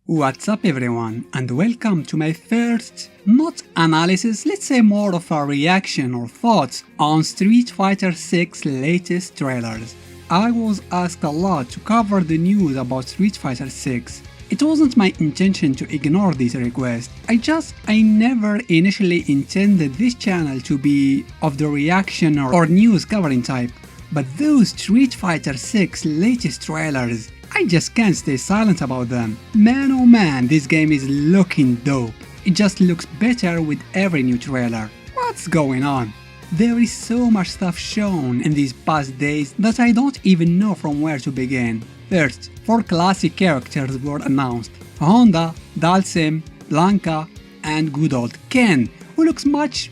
What's up everyone, and welcome to my first, not analysis, let's say more of a reaction or thoughts on Street Fighter 6 latest trailers. I was asked a lot to cover the news about Street Fighter 6. It wasn't my intention to ignore this request, I never initially intended this channel to be of the reaction or news covering type. But those Street Fighter 6 latest trailers, I just can't stay silent about them. Man oh man, this game is looking dope. It just looks better with every new trailer. What's going on? There is so much stuff shown in these past days that I don't even know from where to begin. First, 4 classic characters were announced: Honda, Dalsim, Blanca, and good old Ken, who looks much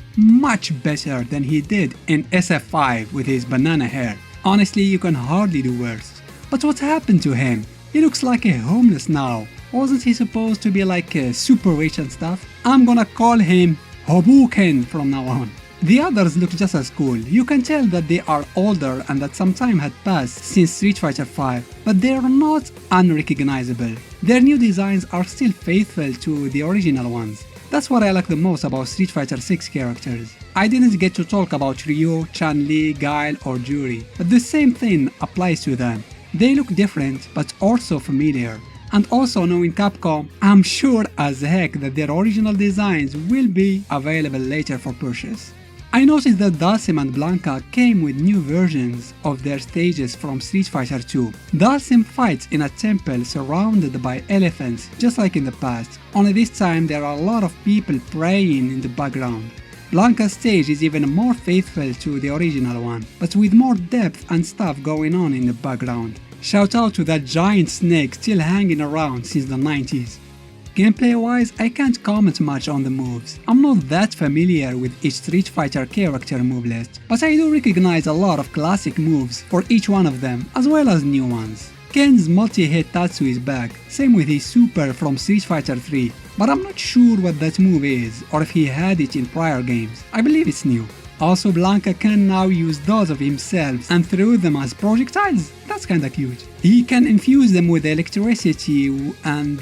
better than he did in SF5 with his banana hair. Honestly, you can hardly do worse. But what happened to him? He looks like a homeless now. Wasn't he supposed to be like super rich and stuff? I'm gonna call him Hoboken from now on. The others look just as cool. You can tell that they are older and that some time had passed since Street Fighter 5, but they are not unrecognizable. Their new designs are still faithful to the original ones. That's what I like the most about Street Fighter 6 characters. I didn't get to talk about Ryu, Chun-li, Guile or Juri, but the same thing applies to them. They look different, but also familiar. And also knowing Capcom, I'm sure as heck that their original designs will be available later for purchase. I noticed that Dalsim and Blanca came with new versions of their stages from Street Fighter 2. Dalsim fights in a temple surrounded by elephants, just like in the past, only this time there are a lot of people praying in the background. Blanca's stage is even more faithful to the original one, but with more depth and stuff going on in the background. Shout out to that giant snake still hanging around since the 90s. Gameplay wise, I can't comment much on the moves. I'm not that familiar with each Street Fighter character move list, but I do recognize a lot of classic moves for each one of them, as well as new ones. Ken's multi-hit Tatsu is back, same with his super from Street Fighter 3, but I'm not sure what that move is or if he had it in prior games. I believe it's new. Also, Blanca can now use those of himself and throw them as projectiles. That's kinda cute. He can infuse them with electricity and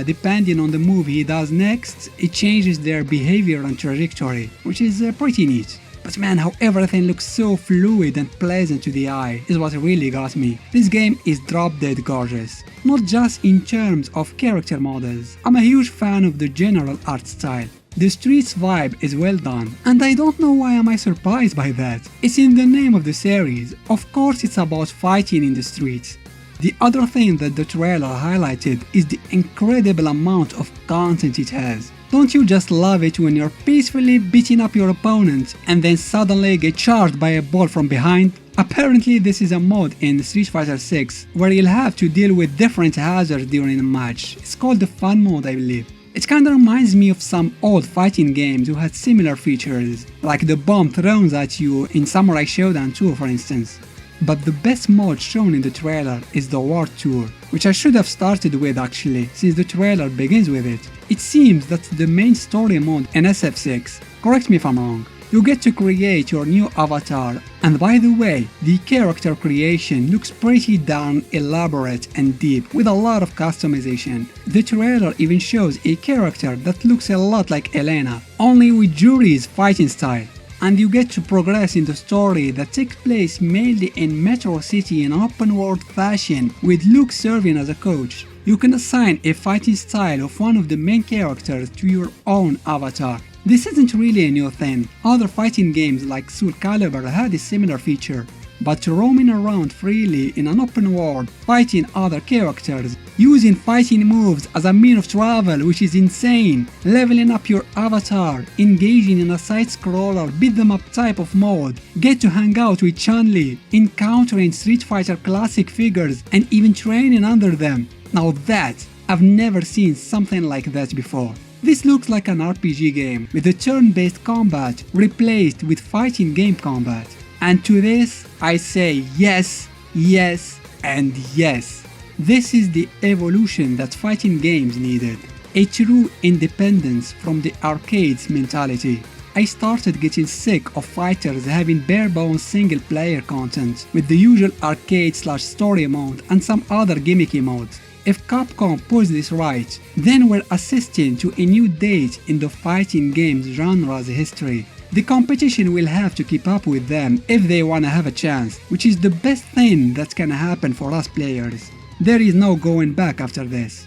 depending on the move he does next, it changes their behavior and trajectory, which is pretty neat. But man, how everything looks so fluid and pleasant to the eye is what really got me. This game is drop dead gorgeous. Not just in terms of character models. I'm a huge fan of the general art style. The streets vibe is well done, and I don't know why am I surprised by that. It's in the name of the series. Of course it's about fighting in the streets. The other thing that the trailer highlighted is the incredible amount of content it has. Don't you just love it when you're peacefully beating up your opponent and then suddenly get charged by a ball from behind? Apparently this is a mod in Street Fighter 6 where you'll have to deal with different hazards during a match. It's called the fun mode, I believe. It kinda reminds me of some old fighting games who had similar features, like the bomb thrown at you in Samurai Shodown 2 for instance. But the best mod shown in the trailer is the War Tour, which I should have started with actually, since the trailer begins with it. It seems that's the main story mode in SF6, correct me if I'm wrong. You get to create your new avatar, and by the way, the character creation looks pretty darn elaborate and deep with a lot of customization. The trailer even shows a character that looks a lot like Elena, only with Juri's fighting style. And you get to progress in the story that takes place mainly in Metro City in open world fashion with Luke serving as a coach. You can assign a fighting style of one of the main characters to your own avatar. This isn't really a new thing. Other fighting games like Soul Calibur had a similar feature. But roaming around freely in an open world, fighting other characters, using fighting moves as a mean of travel, which is insane, leveling up your avatar, engaging in a side-scroller beat-them-up type of mode, get to hang out with Chun-li, encountering Street Fighter classic figures and even training under them. Now that, I've never seen something like that before. This looks like an RPG game with a turn-based combat replaced with fighting game combat. And to this, I say yes, yes, and yes. This is the evolution that fighting games needed. A true independence from the arcades mentality. I started getting sick of fighters having bare-bones single-player content with the usual arcade/story mode and some other gimmicky modes. If Capcom pulls this right, then we're assisting to a new date in the fighting games genre's history. The competition will have to keep up with them if they wanna have a chance, which is the best thing that can happen for us players. There is no going back after this.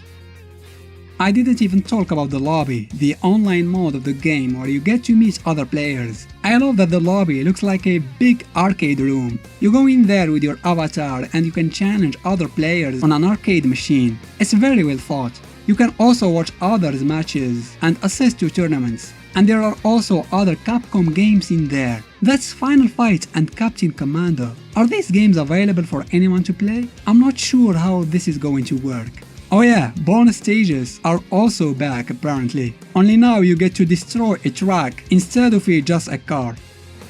I didn't even talk about the lobby, the online mode of the game where you get to meet other players. I love that the lobby looks like a big arcade room. You go in there with your avatar and you can challenge other players on an arcade machine. It's very well thought. You can also watch others' matches and assist to tournaments. And there are also other Capcom games in there. That's Final Fight and Captain Commando. Are these games available for anyone to play? I'm not sure how this is going to work. Oh yeah, bonus stages are also back apparently. Only now you get to destroy a truck instead of just a car.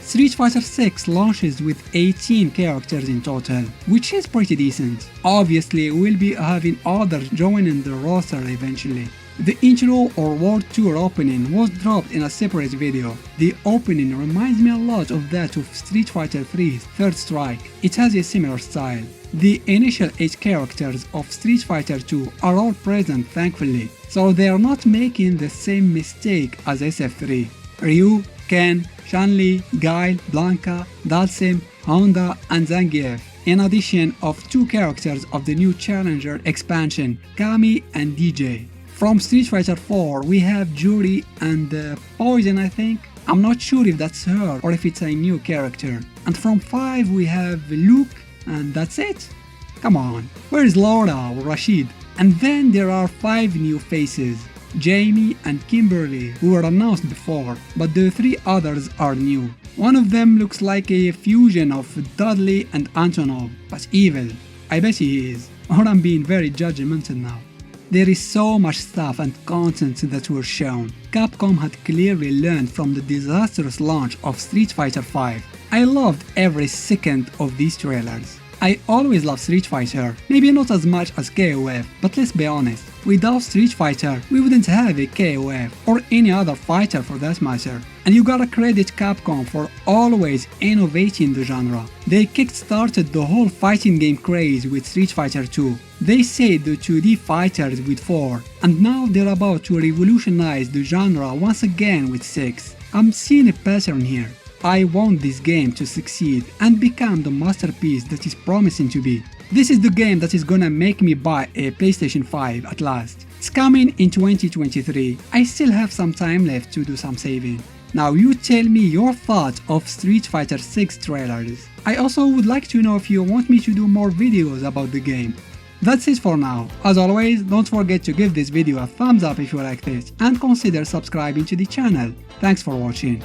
Street Fighter 6 launches with 18 characters in total, which is pretty decent. Obviously we'll be having others joining the roster eventually. The intro or World Tour opening was dropped in a separate video. The opening reminds me a lot of that of Street Fighter 3's Third Strike. It has a similar style. The initial 8 characters of Street Fighter 2 are all present thankfully, so they are not making the same mistake as SF3. Ryu, Ken, Chun-li, Guile, Blanca, Dalsim, Honda and Zangief, in addition of 2 characters of the new Challenger expansion, Kami and DJ. From Street Fighter 4 we have Jury and Poison I think. I'm not sure if that's her or if it's a new character. And from 5 we have Luke and that's it? Come on, where's Laura or Rashid? And then there are 5 new faces, Jamie and Kimberly, who were announced before, but the 3 others are new. One of them looks like a fusion of Dudley and Antonov, but evil. I bet he is, or I'm being very judgmental now. There is so much stuff and content that were shown. Capcom had clearly learned from the disastrous launch of Street Fighter V. I loved every second of these trailers. I always loved Street Fighter, maybe not as much as KOF, but let's be honest, without Street Fighter we wouldn't have a KOF or any other fighter for that matter. And you gotta credit Capcom for always innovating the genre. They kick-started the whole fighting game craze with Street Fighter 2. They said the 2D fighters with 4, and now they're about to revolutionize the genre once again with 6. I'm seeing a pattern here. I want this game to succeed and become the masterpiece that is promising to be. This is the game that is gonna make me buy a PlayStation 5 at last. It's coming in 2023. I still have some time left to do some saving. Now you tell me your thoughts of Street Fighter 6 trailers. I also would like to know if you want me to do more videos about the game. That's it for now. As always, don't forget to give this video a thumbs up if you liked it and consider subscribing to the channel. Thanks for watching.